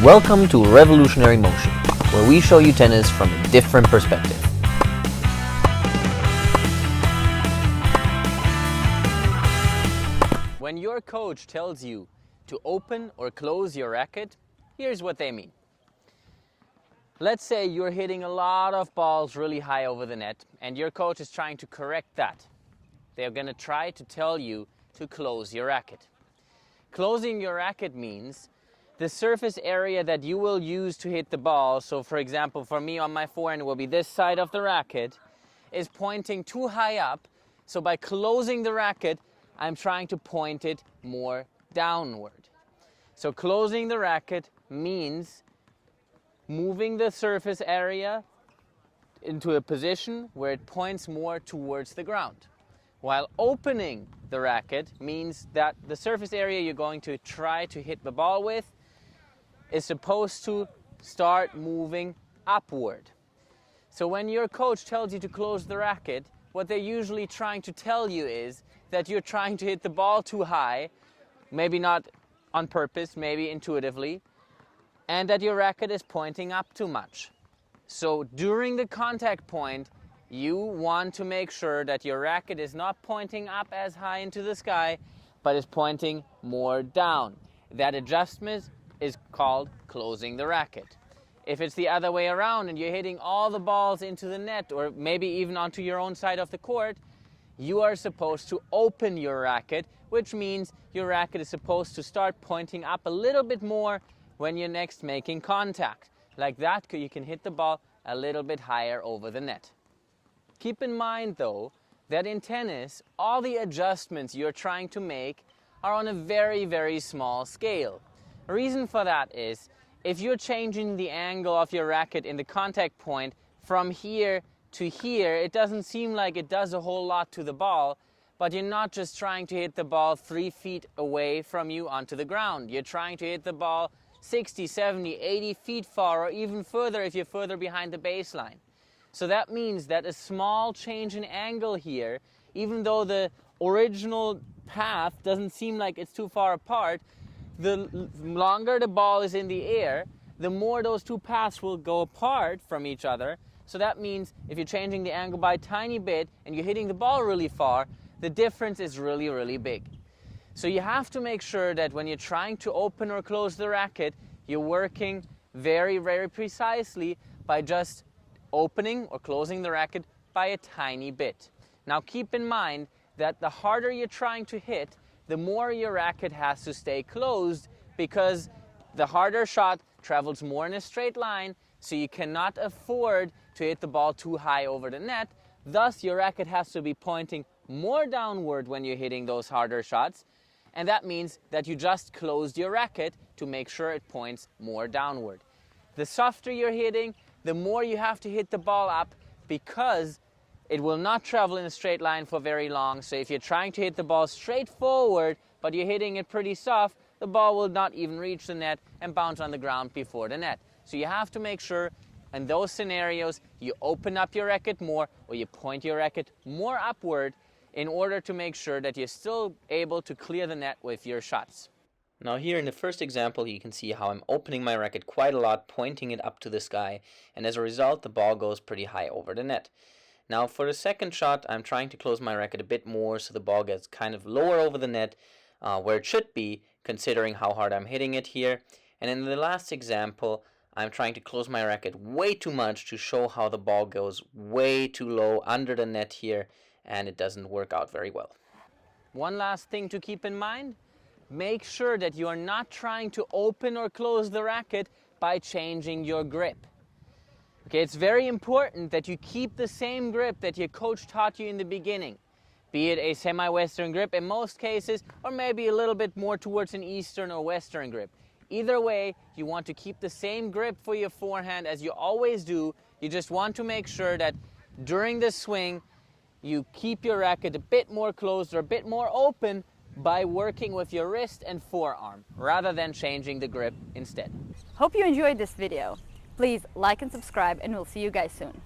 Welcome to Revolutionary Motion, where we show you tennis from a different perspective. When your coach tells you to open or close your racket, here's what they mean. Let's say you're hitting a lot of balls really high over the net and your coach is trying to correct that. They're going to try to tell you to close your racket. Closing your racket means the surface area that you will use to hit the ball, so for example for me on my forehand it will be this side of the racket, is pointing too high up. So by closing the racket, I'm trying to point it more downward. So closing the racket means moving the surface area into a position where it points more towards the ground. While opening the racket means that the surface area you're going to try to hit the ball with is supposed to start moving upward. So when your coach tells you to close the racket, what they're usually trying to tell you is that you're trying to hit the ball too high, maybe not on purpose, maybe intuitively, and that your racket is pointing up too much. So during the contact point, you want to make sure that your racket is not pointing up as high into the sky, but is pointing more down. That adjustment is called closing the racket. If it's the other way around and you're hitting all the balls into the net or maybe even onto your own side of the court, you are supposed to open your racket, which means your racket is supposed to start pointing up a little bit more when you're next making contact. Like that, you can hit the ball a little bit higher over the net. Keep in mind though, that in tennis, all the adjustments you're trying to make are on a very, very small scale. The reason for that is, if you're changing the angle of your racket in the contact point from here to here, it doesn't seem like it does a whole lot to the ball, but you're not just trying to hit the ball 3 feet away from you onto the ground. You're trying to hit the ball 60, 70, 80 feet far, or even further if you're further behind the baseline. So that means that a small change in angle here, even though the original path doesn't seem like it's too far apart, the longer the ball is in the air, the more those two paths will go apart from each other. So that means if you're changing the angle by a tiny bit and you're hitting the ball really far, the difference is really, really big. So you have to make sure that when you're trying to open or close the racket, you're working very, very precisely by just opening or closing the racket by a tiny bit. Now keep in mind that the harder you're trying to hit, the more your racket has to stay closed, because the harder shot travels more in a straight line, so you cannot afford to hit the ball too high over the net. Thus, your racket has to be pointing more downward when you're hitting those harder shots, and that means that you just closed your racket to make sure it points more downward. The softer you're hitting, the more you have to hit the ball up, because it will not travel in a straight line for very long. So if you're trying to hit the ball straight forward, but you're hitting it pretty soft, the ball will not even reach the net and bounce on the ground before the net. So you have to make sure in those scenarios you open up your racket more, or you point your racket more upward, in order to make sure that you're still able to clear the net with your shots. Now here in the first example, you can see how I'm opening my racket quite a lot, pointing it up to the sky, and as a result the ball goes pretty high over the net. Now for the second shot, I'm trying to close my racket a bit more so the ball gets kind of lower over the net, where it should be, considering how hard I'm hitting it here. And in the last example, I'm trying to close my racket way too much to show how the ball goes way too low under the net here, and it doesn't work out very well. One last thing to keep in mind, make sure that you are not trying to open or close the racket by changing your grip. Okay, it's very important that you keep the same grip that your coach taught you in the beginning, be it a semi-western grip in most cases, or maybe a little bit more towards an eastern or western grip. Either way, you want to keep the same grip for your forehand as you always do. You just want to make sure that during the swing, you keep your racket a bit more closed or a bit more open by working with your wrist and forearm, rather than changing the grip instead. Hope you enjoyed this video. Please like and subscribe, and we'll see you guys soon.